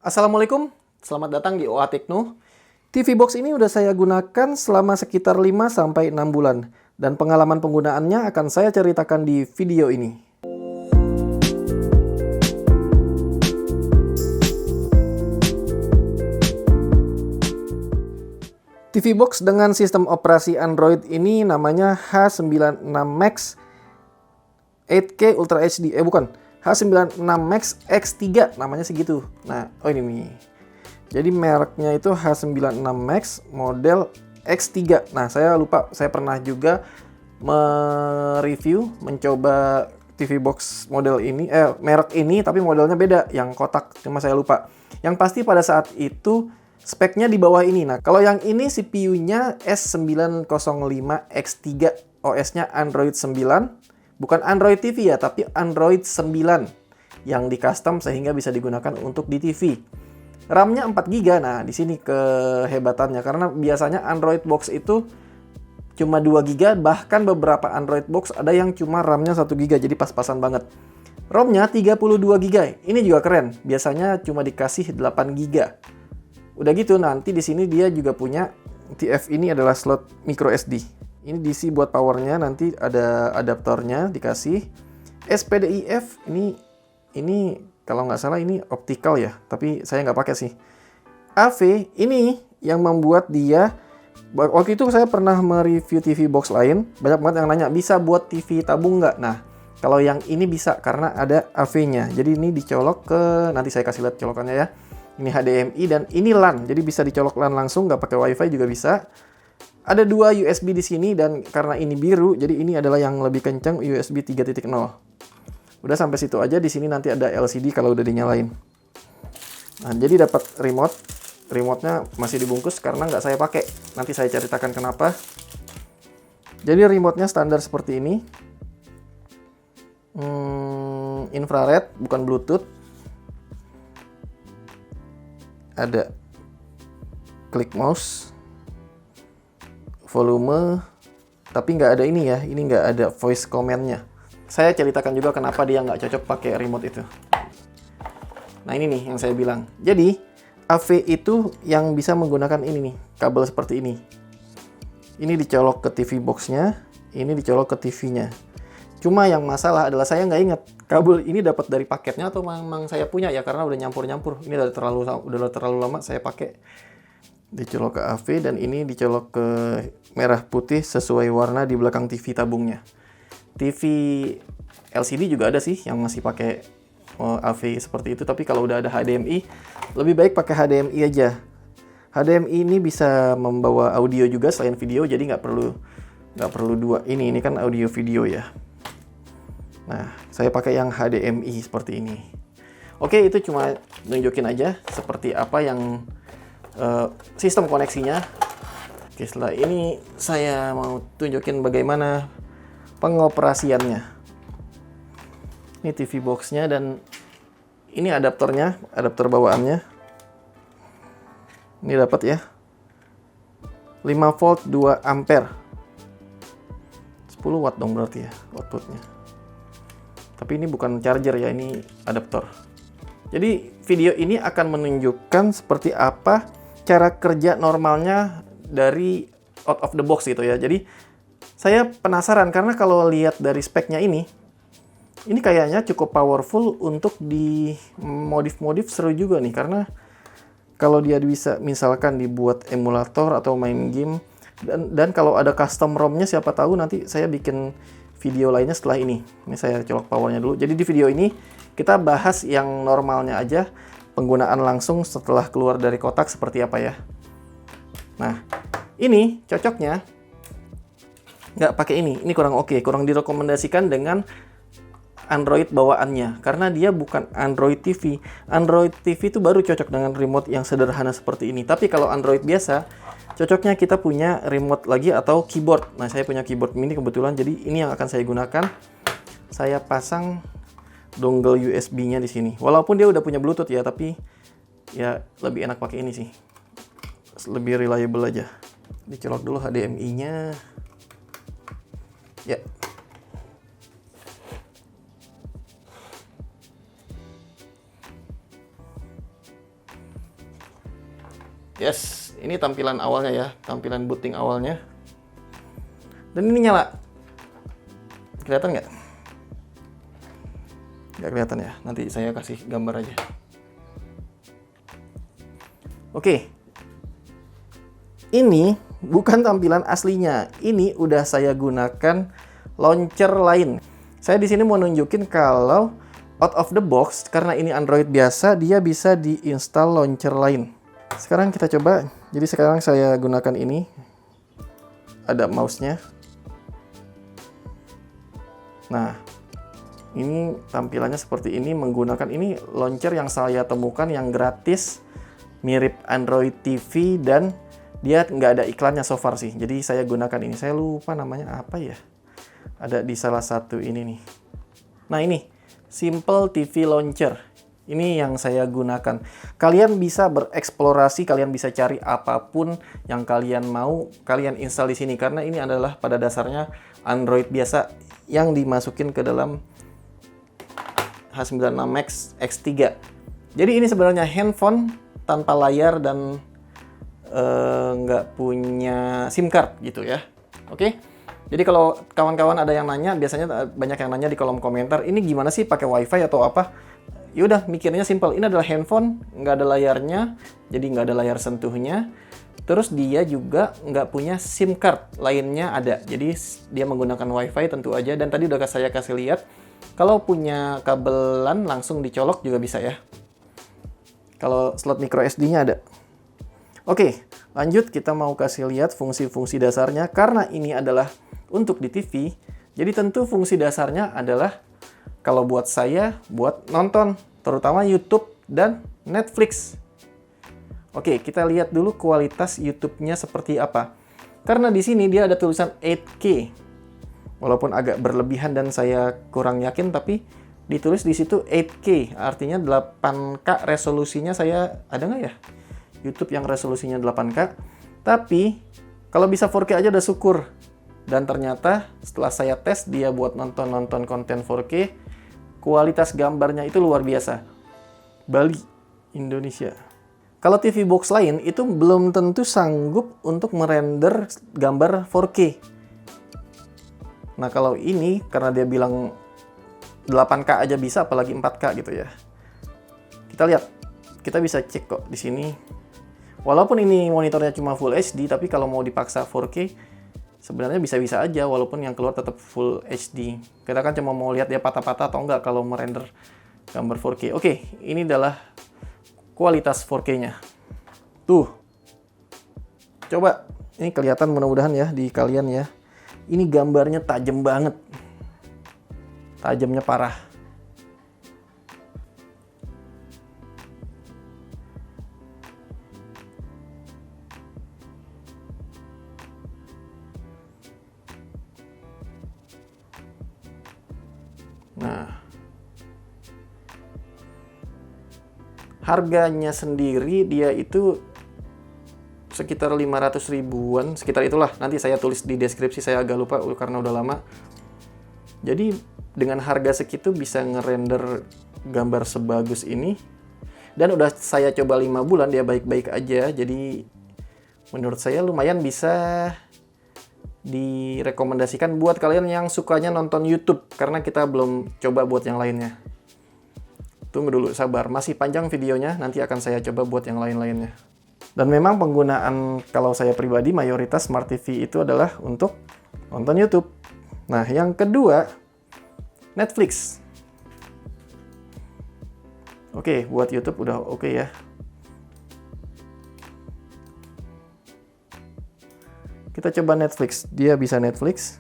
Assalamualaikum, selamat datang di OA Tekno. TV Box ini udah saya gunakan selama sekitar 5-6 bulan. Dan pengalaman penggunaannya akan saya ceritakan di video ini. TV Box dengan sistem operasi Android ini namanya H96 Max 8K Ultra HD. H96 Max X3 namanya segitu. Nah, ini nih. Jadi mereknya itu H96 Max model X3. Nah, saya lupa, saya pernah juga mereview, mencoba TV box model ini, merek ini, tapi modelnya beda, yang kotak, cuma saya lupa. Yang pasti pada saat itu speknya di bawah ini. Nah, kalau yang ini CPU-nya S905X3, OS-nya Android 9. Bukan Android TV ya, tapi Android 9 yang di custom sehingga bisa digunakan untuk di TV. RAM-nya 4GB. Nah, di sini kehebatannya karena biasanya Android box itu cuma 2GB, bahkan beberapa Android box ada yang cuma RAM-nya 1GB, jadi pas-pasan banget. ROM-nya 32GB. Ini juga keren. Biasanya cuma dikasih 8GB. Udah gitu nanti di sini dia juga punya TF, ini adalah slot micro SD. Ini DC buat powernya, nanti ada adaptornya dikasih. SPDIF ini kalau nggak salah ini optical ya, tapi saya nggak pakai sih. AV ini yang membuat dia, waktu itu saya pernah mereview TV box lain, banyak banget yang nanya bisa buat TV tabung nggak? Nah, kalau yang ini bisa karena ada AV-nya. Jadi ini dicolok ke, nanti saya kasih lihat colokannya ya. Ini HDMI dan ini LAN, jadi bisa dicolok LAN langsung, nggak pakai WiFi juga bisa. Ada 2 USB di sini dan karena ini biru, jadi ini adalah yang lebih kencang, USB 3.0. Udah sampai situ aja. Di sini nanti ada LCD kalau udah dinyalain. Nah, jadi dapat remote. Remote-nya masih dibungkus karena nggak saya pakai. Nanti saya ceritakan kenapa. Jadi remote-nya standar seperti ini. Infrared, bukan Bluetooth. Ada klik mouse, volume, tapi nggak ada ini ya, ini nggak ada voice command-nya. Saya ceritakan juga kenapa dia nggak cocok pakai remote itu. Nah, ini nih yang saya bilang. Jadi AV itu yang bisa menggunakan ini nih, kabel seperti ini. Ini dicolok ke TV box-nya, ini dicolok ke TV-nya. Cuma yang masalah adalah saya nggak ingat kabel ini dapat dari paketnya atau memang saya punya ya, karena udah nyampur-nyampur. Ini udah terlalu lama saya pakai. Dicolok ke AV dan ini dicolok ke merah putih sesuai warna di belakang TV tabungnya. TV LCD juga ada sih yang masih pakai AV seperti itu, tapi kalau udah ada HDMI lebih baik pakai HDMI aja. HDMI ini bisa membawa audio juga selain video, jadi nggak perlu dua. Ini kan audio video ya. Nah, saya pakai yang HDMI seperti ini. Oke, itu cuma nunjukin aja seperti apa yang sistem koneksinya. Oke, setelah ini saya mau tunjukin bagaimana pengoperasiannya. Ini TV box-nya dan ini adaptornya, adaptor bawaannya. Ini dapat ya. 5 volt 2 ampere. 10 watt dong berarti ya outputnya. Tapi ini bukan charger ya, ini adaptor. Jadi video ini akan menunjukkan seperti apa cara kerja normalnya dari out of the box gitu ya. Jadi saya penasaran karena kalau lihat dari speknya ini kayaknya cukup powerful untuk di modif-modif, seru juga nih. Karena kalau dia bisa misalkan dibuat emulator atau main game, dan kalau ada custom ROM-nya siapa tahu nanti saya bikin video lainnya setelah ini. Ini saya colok powernya dulu. Jadi di video ini kita bahas yang normalnya aja, penggunaan langsung setelah keluar dari kotak seperti apa ya. Nah, ini cocoknya nggak pakai ini kurang oke, kurang direkomendasikan dengan Android bawaannya, karena dia bukan Android TV. Android TV itu baru cocok dengan remote yang sederhana seperti ini. Tapi kalau Android biasa, cocoknya kita punya remote lagi atau keyboard. Nah, saya punya keyboard mini kebetulan, jadi ini yang akan saya gunakan. Saya pasang dongle USB-nya di sini. Walaupun dia udah punya Bluetooth ya, tapi ya lebih enak pakai ini sih. Lebih reliable aja. Dicolok dulu HDMI-nya. Ya. Yes, ini tampilan awalnya ya, tampilan booting awalnya. Dan ini nyala. Kelihatan nggak? Nggak kelihatan ya, nanti saya kasih gambar aja. Oke. Ini bukan tampilan aslinya. Ini udah saya gunakan launcher lain. Saya di sini mau nunjukin kalau out of the box, karena ini Android biasa, dia bisa diinstal launcher lain. Sekarang kita coba. Jadi sekarang saya gunakan ini. Ada mouse-nya. Nah, ini tampilannya seperti ini. Menggunakan ini launcher yang saya temukan yang gratis, mirip Android TV, dan dia nggak ada iklannya so far sih. Jadi saya gunakan ini. Saya lupa namanya apa ya. Ada di salah satu ini nih. Nah ini, Simple TV Launcher. Ini yang saya gunakan. Kalian bisa bereksplorasi, kalian bisa cari apapun yang kalian mau, kalian install di sini. Karena ini adalah pada dasarnya Android biasa yang dimasukin ke dalam H96 Max X3. Jadi ini sebenarnya handphone tanpa layar dan nggak punya SIM card gitu ya. Oke? Jadi kalau kawan-kawan ada yang nanya, biasanya banyak yang nanya di kolom komentar, ini gimana sih pakai WiFi atau apa? Yaudah, mikirnya simple. Ini adalah handphone, nggak ada layarnya, jadi nggak ada layar sentuhnya. Terus dia juga nggak punya SIM card, lainnya ada. Jadi dia menggunakan WiFi tentu aja. Dan tadi udah saya kasih lihat, kalau punya kabelan langsung dicolok juga bisa ya. Kalau slot micro SD-nya ada. Oke, lanjut kita mau kasih lihat fungsi-fungsi dasarnya. Karena ini adalah untuk di TV, jadi tentu fungsi dasarnya adalah kalau buat saya, buat nonton, terutama YouTube dan Netflix. Oke, kita lihat dulu kualitas YouTube-nya seperti apa. Karena di sini dia ada tulisan 8K. Walaupun agak berlebihan dan saya kurang yakin, tapi ditulis di situ 8K, artinya 8K resolusinya. Saya ada nggak ya YouTube yang resolusinya 8K? Tapi kalau bisa 4K aja udah syukur. Dan ternyata setelah saya tes dia buat nonton konten 4K, kualitas gambarnya itu luar biasa. Bali, Indonesia. Kalau TV box lain itu belum tentu sanggup untuk merender gambar 4K. Nah kalau ini karena dia bilang 8K aja bisa, apalagi 4K gitu ya. Kita lihat, kita bisa cek kok di sini. Walaupun ini monitornya cuma Full HD, tapi kalau mau dipaksa 4K sebenarnya bisa-bisa aja, walaupun yang keluar tetap Full HD. Kita kan cuma mau lihat dia patah-patah atau enggak kalau merender gambar 4K. Oke, ini adalah kualitas 4K-nya. Tuh. Coba, ini kelihatan mudah-mudahan ya di kalian ya. Ini gambarnya tajam banget. Tajamnya parah. Nah, harganya sendiri dia itu sekitar 500 ribuan, sekitar itulah. Nanti saya tulis di deskripsi, saya agak lupa karena udah lama. Jadi dengan harga segitu bisa ngerender gambar sebagus ini. Dan udah saya coba 5 bulan, dia baik-baik aja. Jadi menurut saya lumayan bisa direkomendasikan buat kalian yang sukanya nonton YouTube, karena kita belum coba buat yang lainnya. Tunggu dulu, sabar, masih panjang videonya, nanti akan saya coba buat yang lain-lainnya. Dan memang penggunaan kalau saya pribadi mayoritas Smart TV itu adalah untuk nonton YouTube. Nah, yang kedua, Netflix. Oke, buat YouTube udah oke ya. Kita coba Netflix, dia bisa Netflix.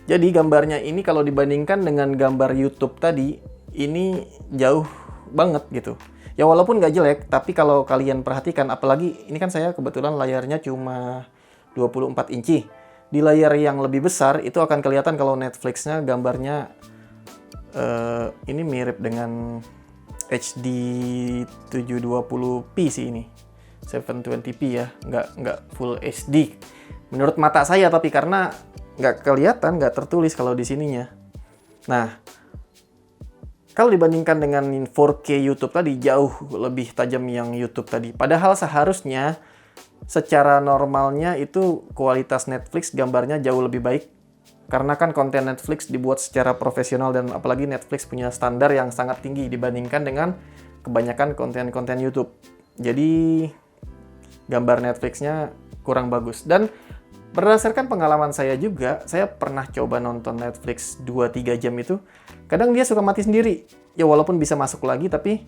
Jadi gambarnya ini kalau dibandingkan dengan gambar YouTube tadi, ini jauh banget gitu. Ya walaupun nggak jelek, tapi kalau kalian perhatikan, apalagi ini kan saya kebetulan layarnya cuma 24 inci. Di layar yang lebih besar itu akan kelihatan kalau Netflix-nya gambarnya ini mirip dengan HD 720p sih ini. 720p ya, nggak full HD. Menurut mata saya, tapi karena nggak kelihatan, nggak tertulis kalau di sininya. Nah, Kalau dibandingkan dengan 4K YouTube tadi, jauh lebih tajam yang YouTube tadi. Padahal seharusnya secara normalnya itu kualitas Netflix gambarnya jauh lebih baik. Karena kan konten Netflix dibuat secara profesional dan apalagi Netflix punya standar yang sangat tinggi dibandingkan dengan kebanyakan konten-konten YouTube. Jadi gambar Netflixnya kurang bagus. Dan berdasarkan pengalaman saya juga, saya pernah coba nonton Netflix 2-3 jam itu, kadang dia suka mati sendiri. Ya walaupun bisa masuk lagi, tapi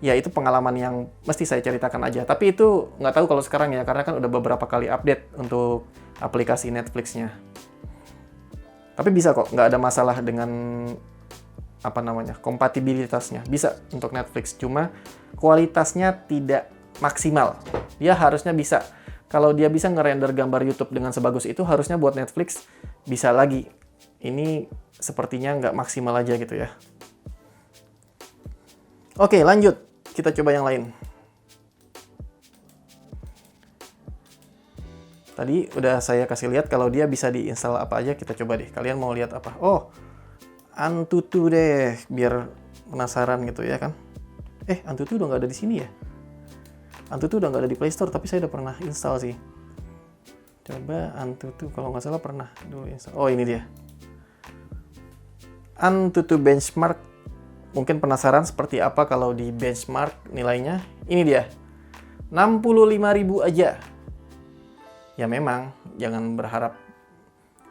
ya itu pengalaman yang mesti saya ceritakan aja. Tapi itu nggak tahu kalau sekarang ya, karena kan udah beberapa kali update untuk aplikasi Netflix-nya. Tapi bisa kok, nggak ada masalah dengan kompatibilitasnya. Bisa untuk Netflix, cuma kualitasnya tidak maksimal. Dia harusnya bisa. Kalau dia bisa ngerender gambar YouTube dengan sebagus itu, harusnya buat Netflix bisa lagi. Ini sepertinya nggak maksimal aja gitu ya. Oke, lanjut. Kita coba yang lain. Tadi udah saya kasih lihat kalau dia bisa diinstal apa aja. Kita coba deh. Kalian mau lihat apa? Oh, Antutu deh. Biar penasaran gitu ya kan. Antutu udah nggak ada di sini ya? Antutu udah nggak ada di Play Store, tapi saya udah pernah install sih. Coba Antutu, kalau nggak salah pernah dulu install. Oh, ini dia. Antutu Benchmark. Mungkin penasaran seperti apa kalau di benchmark nilainya. Ini dia. 65.000 aja. Ya memang, jangan berharap.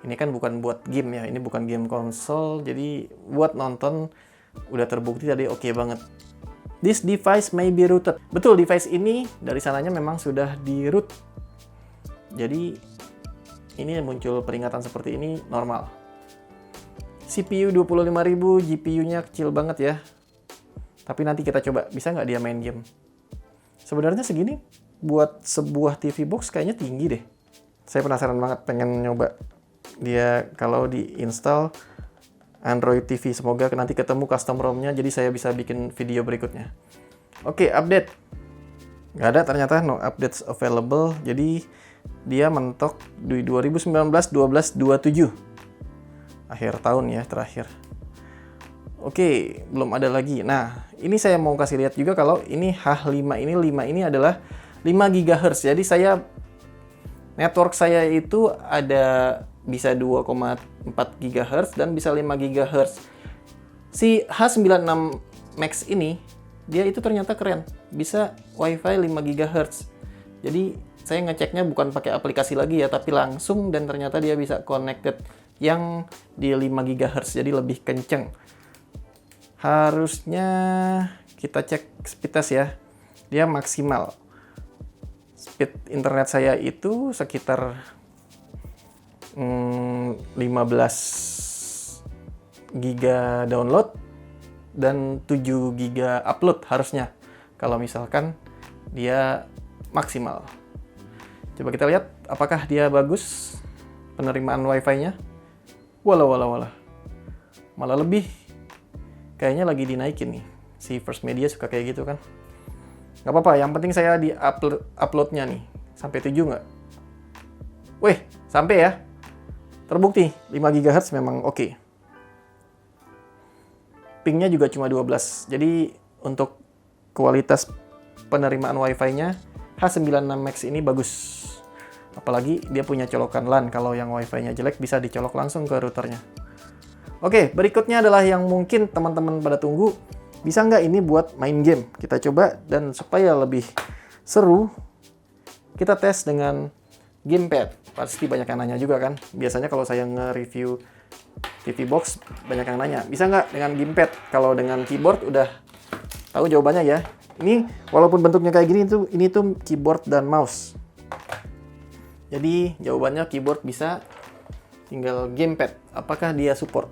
Ini kan bukan buat game ya, ini bukan game konsol. Jadi buat nonton udah terbukti tadi oke banget. This device may be rooted. Betul, device ini dari sananya memang sudah di-root. Jadi, ini muncul peringatan seperti ini normal. CPU 25.000, GPU-nya kecil banget ya. Tapi nanti kita coba, bisa nggak dia main game? Sebenarnya segini, buat sebuah TV box kayaknya tinggi deh. Saya penasaran banget, pengen nyoba. Dia kalau di-install Android TV, semoga nanti ketemu custom ROM-nya, jadi saya bisa bikin video berikutnya. Oke, update. Nggak ada ternyata, no updates available. Jadi dia mentok di 2019-12-27. Akhir tahun ya, terakhir. Oke, belum ada lagi. Nah, ini saya mau kasih lihat juga kalau ini H5 ini adalah 5 GHz. Jadi network saya itu ada bisa 2,4 GHz dan bisa 5 GHz. Si H96 Max ini, dia itu ternyata keren. Bisa Wi-Fi 5 GHz. Jadi, saya ngeceknya bukan pakai aplikasi lagi ya, tapi langsung dan ternyata dia bisa connected yang di 5 GHz. Jadi lebih kenceng. Harusnya kita cek speed test ya. Dia maksimal. Speed internet saya itu sekitar 15 giga download dan 7 giga upload harusnya kalau misalkan dia maksimal. Coba kita lihat apakah dia bagus penerimaan wifi-nya. Walah. Malah lebih. Kayaknya lagi dinaikin nih. Si First Media suka kayak gitu kan. Nggak apa-apa, yang penting saya di uploadnya nih. Sampai 7 nggak? Wih, sampai ya. Terbukti 5 GHz memang oke. Pingnya juga cuma 12. Jadi untuk kualitas penerimaan Wi-Fi-nya H96 Max ini bagus. Apalagi dia punya colokan LAN. Kalau yang Wi-Fi-nya jelek bisa dicolok langsung ke routernya. Oke, berikutnya adalah yang mungkin teman-teman pada tunggu. Bisa nggak ini buat main game? Kita coba dan supaya lebih seru, kita tes dengan gamepad. Pasti banyak yang nanya juga kan. Biasanya kalau saya nge-review TV box, banyak yang nanya, bisa nggak dengan gamepad? Kalau dengan keyboard udah tahu jawabannya ya. Ini walaupun bentuknya kayak gini, ini tuh keyboard dan mouse. Jadi jawabannya keyboard bisa, tinggal gamepad. Apakah dia support?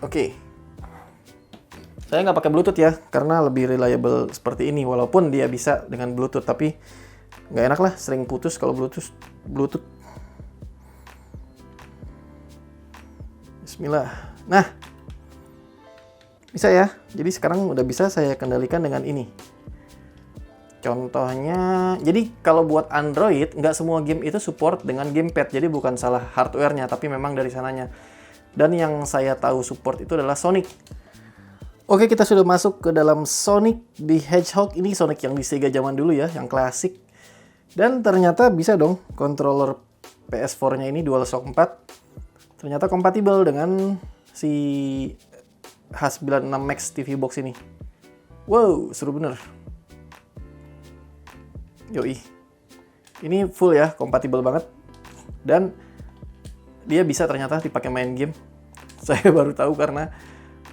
Oke. Saya nggak pakai Bluetooth ya, karena lebih reliable seperti ini. Walaupun dia bisa dengan Bluetooth, tapi nggak enak lah, sering putus kalau Bluetooth. Bismillah. Nah, bisa ya. Jadi sekarang udah bisa saya kendalikan dengan ini. Contohnya, jadi kalau buat Android, nggak semua game itu support dengan gamepad. Jadi bukan salah hardware-nya, tapi memang dari sananya. Dan yang saya tahu support itu adalah Sonic. Oke, kita sudah masuk ke dalam Sonic the Hedgehog. Ini Sonic yang di Sega zaman dulu ya, yang klasik. Dan ternyata bisa dong, controller PS4-nya ini DualShock 4. Ternyata kompatibel dengan si H96 Max TV Box ini. Wow, seru bener. Yoi. Ini full ya, kompatibel banget. Dan dia bisa ternyata dipakai main game. Saya baru tahu karena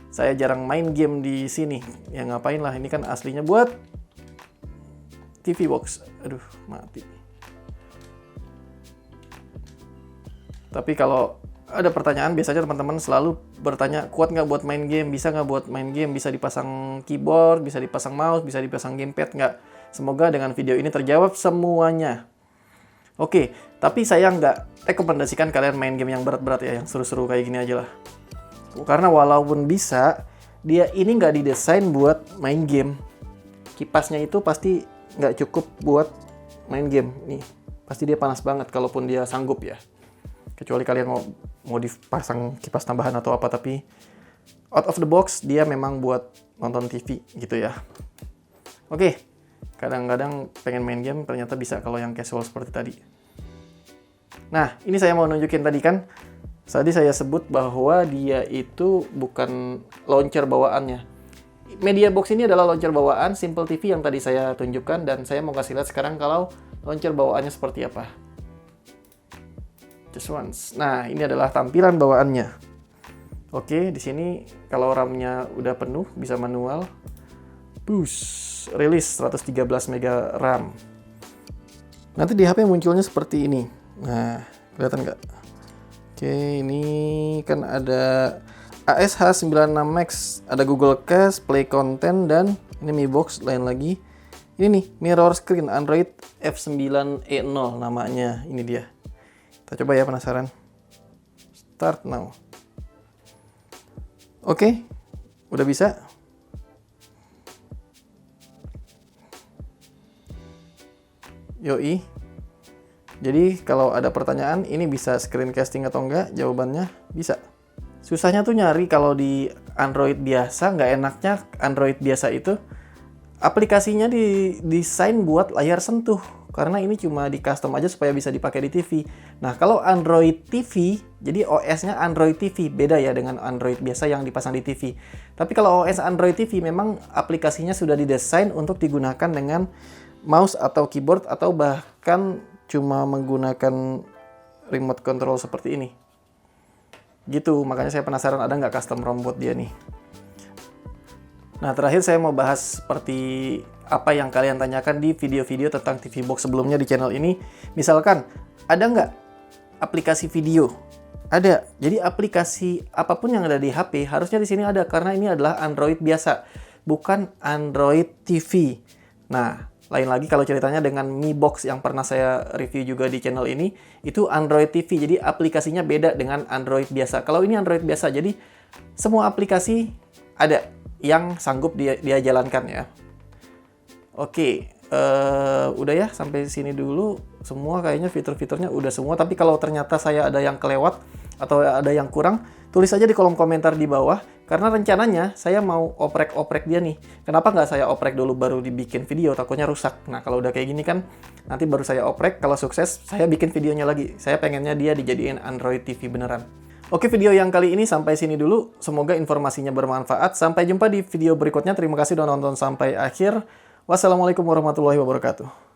saya jarang main game di sini. Ya ngapain lah, ini kan aslinya buat TV Box. Aduh, mati. Tapi kalau ada pertanyaan, biasanya teman-teman selalu bertanya, kuat nggak buat main game? Bisa nggak buat main game? Bisa dipasang keyboard, bisa dipasang mouse, bisa dipasang gamepad nggak? Semoga dengan video ini terjawab semuanya. Oke, tapi saya nggak rekomendasikan kalian main game yang berat-berat ya, yang seru-seru kayak gini aja lah. Karena walaupun bisa, dia ini nggak didesain buat main game. Kipasnya itu pasti nggak cukup buat main game. Nih, pasti dia panas banget kalaupun dia sanggup ya. Kecuali kalian mau dipasang kipas tambahan atau apa, tapi out of the box dia memang buat nonton TV gitu ya. Oke. Kadang-kadang pengen main game ternyata bisa kalau yang casual seperti tadi. Nah, ini saya mau nunjukin tadi kan. Tadi saya sebut bahwa dia itu bukan launcher bawaannya. Media box ini adalah launcher bawaan Simple TV yang tadi saya tunjukkan, dan saya mau kasih lihat sekarang kalau launcher bawaannya seperti apa. Just once. Nah, ini adalah tampilan bawaannya. Oke, di sini kalau RAM-nya udah penuh bisa manual. Boost, rilis 113 MB RAM. Nanti di HP munculnya seperti ini. Nah, kelihatan nggak? Oke, ini kan ada ASH96 Max, ada Google Cache, Play Content, dan ini Mi Box lain lagi. Ini nih, mirror screen Android F9E0 namanya. Ini dia. Kita coba ya, penasaran. Start now. Oke, udah bisa. Yoi. Jadi kalau ada pertanyaan, ini bisa screencasting atau enggak? Jawabannya bisa. Susahnya tuh nyari kalau di Android biasa, nggak enaknya Android biasa itu aplikasinya didesain buat layar sentuh. Karena ini cuma di custom aja supaya bisa dipakai di TV. Nah, kalau Android TV, jadi OS-nya Android TV. Beda ya dengan Android biasa yang dipasang di TV. Tapi kalau OS Android TV memang aplikasinya sudah didesain untuk digunakan dengan mouse atau keyboard, atau bahkan cuma menggunakan remote control seperti ini. Gitu, makanya saya penasaran ada nggak custom ROM buat dia nih. Nah, terakhir saya mau bahas seperti apa yang kalian tanyakan di video-video tentang TV Box sebelumnya di channel ini. Misalkan, ada nggak aplikasi video? Ada. Jadi aplikasi apapun yang ada di HP harusnya di sini ada, karena ini adalah Android biasa, bukan Android TV. Nah, lain lagi kalau ceritanya dengan Mi Box yang pernah saya review juga di channel ini, itu Android TV, jadi aplikasinya beda dengan Android biasa. Kalau ini Android biasa, jadi semua aplikasi ada yang sanggup dia jalankan ya. Oke, udah ya, sampai sini dulu. Semua kayaknya fitur-fiturnya udah semua, tapi kalau ternyata saya ada yang kelewat atau ada yang kurang, tulis aja di kolom komentar di bawah. Karena rencananya saya mau oprek-oprek dia nih. Kenapa nggak saya oprek dulu baru dibikin video, takutnya rusak. Nah, kalau udah kayak gini kan, nanti baru saya oprek, kalau sukses saya bikin videonya lagi. Saya pengennya dia dijadiin Android TV beneran. Oke, video yang kali ini sampai sini dulu. Semoga informasinya bermanfaat. Sampai jumpa di video berikutnya. Terima kasih sudah nonton sampai akhir. Wassalamualaikum warahmatullahi wabarakatuh.